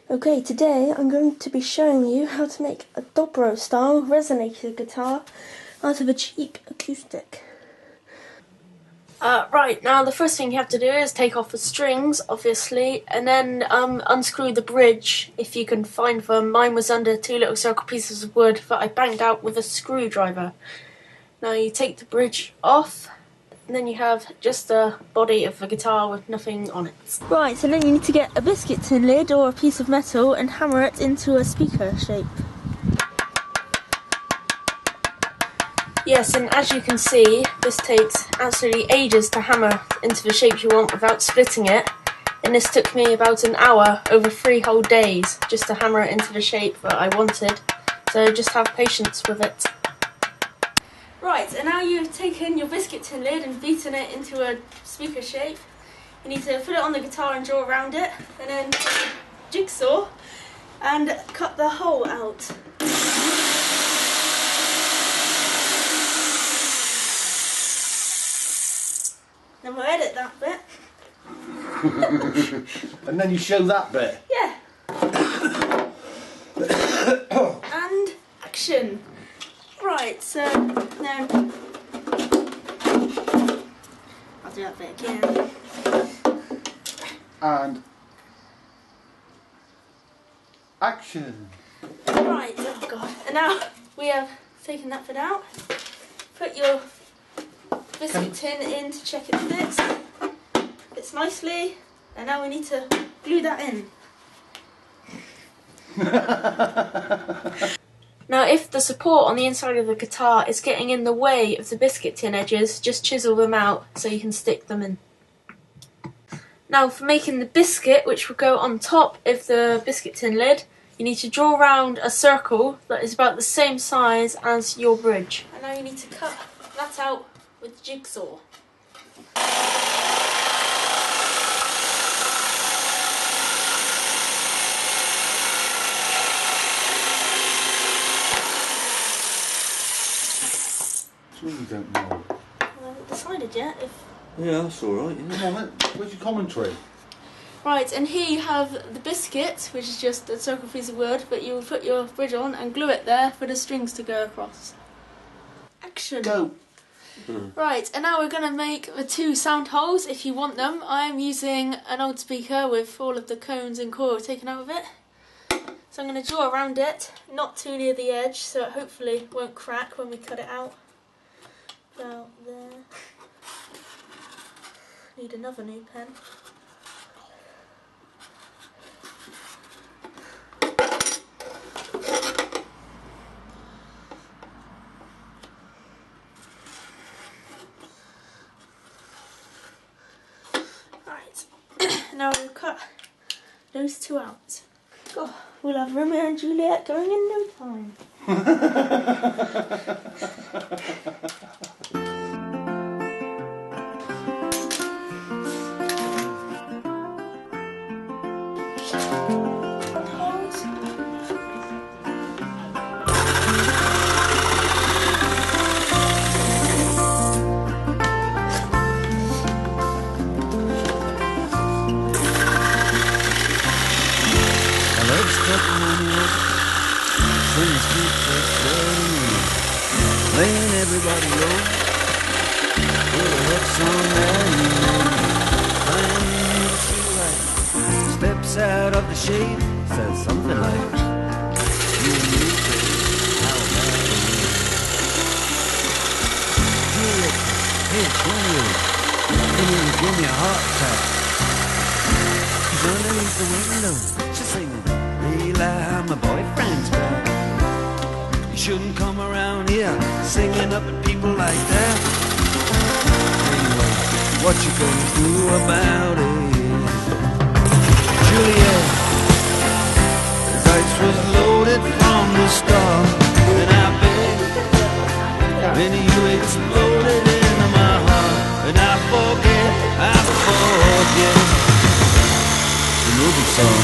Okay, today I'm going to be showing you how to make a Dobro style resonator guitar out of a cheap acoustic. Right, now the first thing you have to do is take off the strings, obviously, and then unscrew the bridge if you can find them. Mine was under two little circle pieces of wood that I banged out with a screwdriver. Now you take the bridge off, and then you have just the body of the guitar with nothing on it. Right, so then you need to get a biscuit tin lid or a piece of metal and hammer it into a speaker shape. Yes, and as you can see, this takes absolutely ages to hammer into the shape you want without splitting it. And this took me about an hour over 3 whole days just to hammer it into the shape that I wanted. So just have patience with it. Right, and now you've taken your biscuit tin lid and beaten it into a speaker shape. You need to put it on the guitar and draw around it, and then take a jigsaw and cut the hole out. Then we'll edit that bit. And then you show that bit? Yeah. And action. Right, so now I'll do that bit again. And action. Right, oh god. And now we have taken that bit out. Put your biscuit tin in to check it fits nicely, and now we need to glue that in. Now if the support on the inside of the guitar is getting in the way of the biscuit tin edges, just chisel them out so you can stick them in. Now for making the biscuit, which will go on top of the biscuit tin lid, you need to draw around a circle that is about the same size as your bridge. And now you need to cut that out with the jigsaw. You don't know. I haven't decided yet if... Yeah, that's alright. Come on, where's your commentary? Right, and here you have the biscuit, which is just a circle piece of wood, but you'll put your bridge on and glue it there for the strings to go across. Action! Go! Right, and now we're going to make the 2 sound holes if you want them. I'm using an old speaker with all of the cones and coil taken out of it. So I'm going to draw around it, not too near the edge, so it hopefully won't crack when we cut it out. About there. Need another new pen. Right, now we'll cut those 2 out. Oh, we'll have Romeo and Juliet going in no time. Laying everybody low with a hot song and steps out of the shade, says something like, you knew how bad it is. Juliet, hey Juliet, you need to give me a heart attack. She's underneath the window, she's singing, Leila, my boyfriend's back. You shouldn't come around here singing up at people like that. Anyway, what you gonna do about it? Juliet, his ice was loaded from the start, and I bet many you exploded into my heart. And I forget the movie song.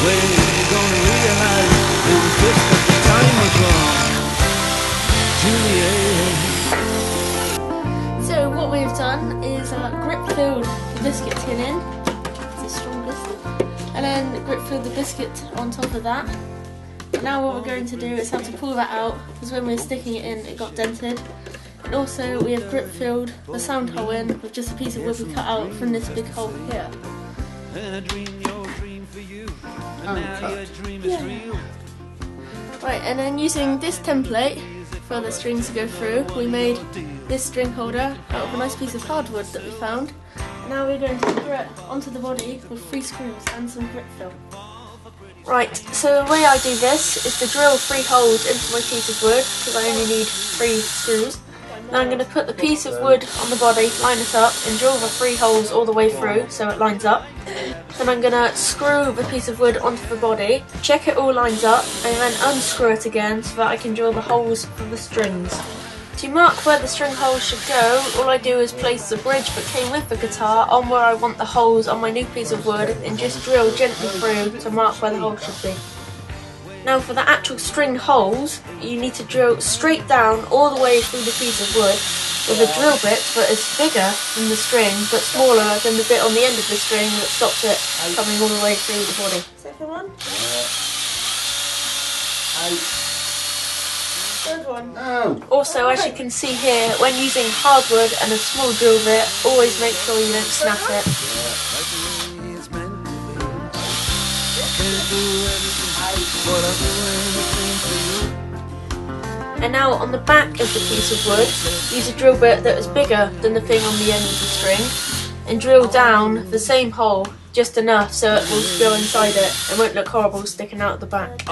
When you gonna realize it was just that the time was wrong, Juliet? So what we've done is grip filled the biscuit tin in. It's the strongest. and then grip filled the biscuit on top of that. Now what we're going to do is have to pull that out, because when we were sticking it in it got dented. And also we have grip filled the sound hole in with just a piece of wood we cut out from this big hole here. Yeah. Right, and then using this template for the strings to go through, we made this string holder out of a nice piece of hardwood that we found. Now we're going to screw it onto the body with 3 screws and some grip fill. Right, so the way I do this is to drill 3 holes into my piece of wood, because I only need 3 screws. Now I'm going to put the piece of wood on the body, line it up, and drill the 3 holes all the way through so it lines up. Then I'm going to screw the piece of wood onto the body, check it all lines up, and then unscrew it again so that I can drill the holes for the strings. To mark where the string holes should go, all I do is place the bridge that came with the guitar on where I want the holes on my new piece of wood and just drill gently through to mark where the holes should be. Now for the actual string holes, you need to drill straight down all the way through the piece of wood with a drill bit that is bigger than the string but smaller than the bit on the end of the string that stops it coming all the way through the body. Second one. Third one. No. Also, as you can see here, when using hardwood and a small drill bit, always make sure you don't snap it. And now on the back of the piece of wood, use a drill bit that is bigger than the thing on the end of the string, and drill down the same hole just enough so it will go inside it and won't look horrible sticking out the back.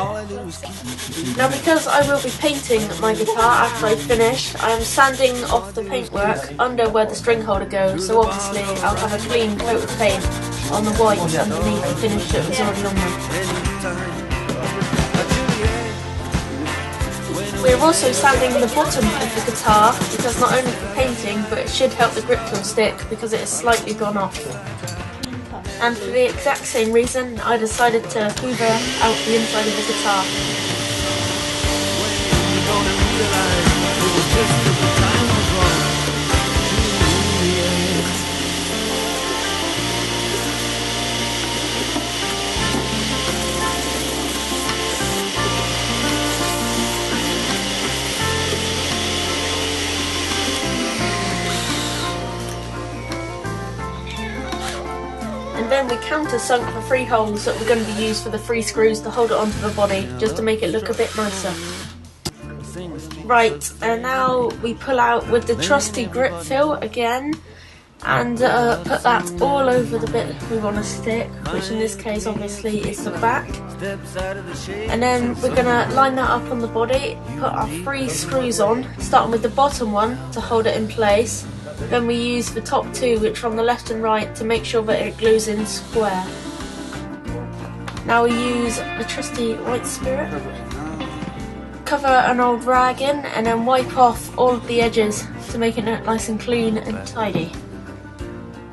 Now because I will be painting my guitar after I finish, I am sanding off the paintwork under where the string holder goes, so obviously I'll have a clean coat of paint on the white underneath the finish that was already on there. We're also sanding the bottom of the guitar because not only for painting but it should help the grip tool stick because it has slightly gone off. And for the exact same reason, I decided to hoover out the inside of the guitar. And then we countersunk the 3 holes that were going to be used for the 3 screws to hold it onto the body, just to make it look a bit nicer. Right, and now we pull out with the trusty grip fill again, and put that all over the bit we want to stick, which in this case obviously is the back. And then we're going to line that up on the body, put our 3 screws on, starting with the bottom one to hold it in place. Then we use the top 2, which are on the left and right, to make sure that it glues in square. Now we use the trusty white spirit. Cover an old rag in and then wipe off all of the edges to make it look nice and clean and tidy.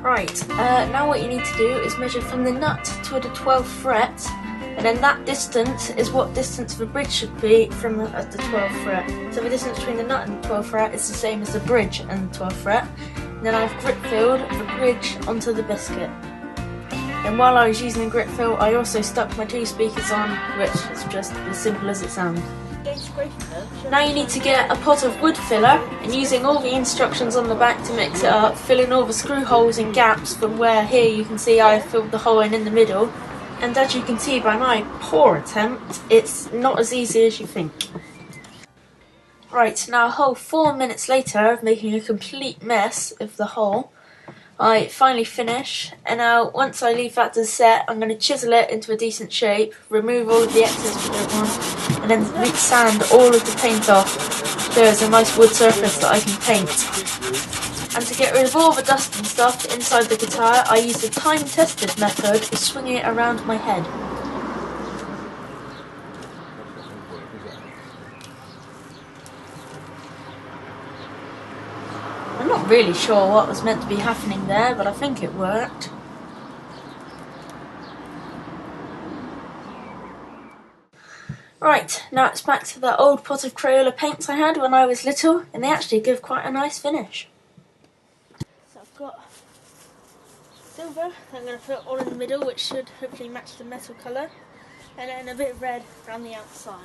Right, now what you need to do is measure from the nut to the 12th fret, and then that distance is what distance the bridge should be from the 12th fret. So the distance between the nut and the 12th fret is the same as the bridge and the 12th fret. And then I've grip filled the bridge onto the biscuit. And while I was using the grip fill, I also stuck my 2 speakers on, which is just as simple as it sounds. Now you need to get a pot of wood filler, and using all the instructions on the back to mix it up, fill in all the screw holes and gaps from where here you can see I filled the hole in the middle. And as you can see by my poor attempt, it's not as easy as you think. Right, now a whole 4 minutes later of making a complete mess of the hole, I finally finish, and now once I leave that to set, I'm going to chisel it into a decent shape, remove all of the excess we don't want, and then sand all of the paint off so there's a nice wood surface that I can paint. And to get rid of all the dust and stuff inside the guitar, I use the time-tested method of swinging it around my head. I'm not really sure what was meant to be happening there, but I think it worked. Right, now it's back to the old pot of Crayola paints I had when I was little, and they actually give quite a nice finish. So I've got silver that I'm going to put all in the middle, which should hopefully match the metal colour, and then a bit of red around the outside.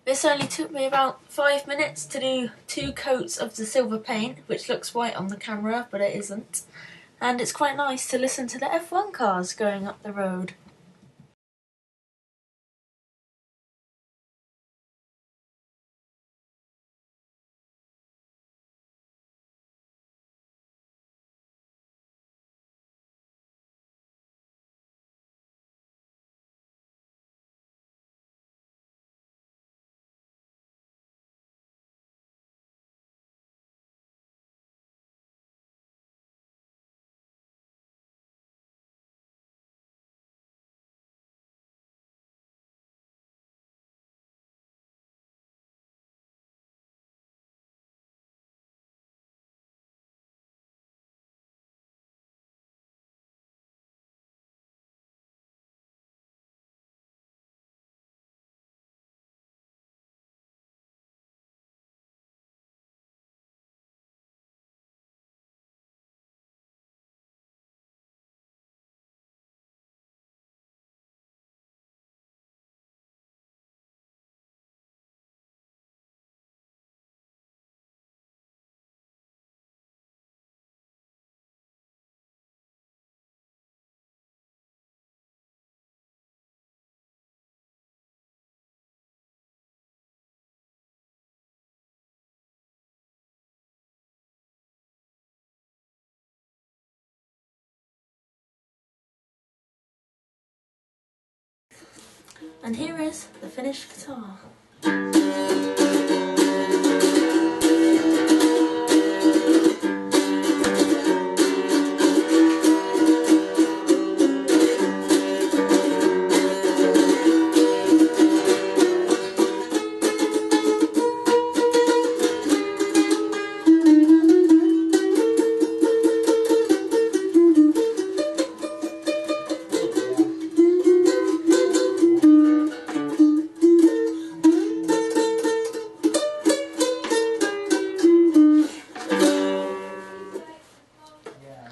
This only took me about 5 minutes to do 2 coats of the silver paint, which looks white on the camera, but it isn't. And it's quite nice to listen to the F1 cars going up the road. And here is the finished guitar.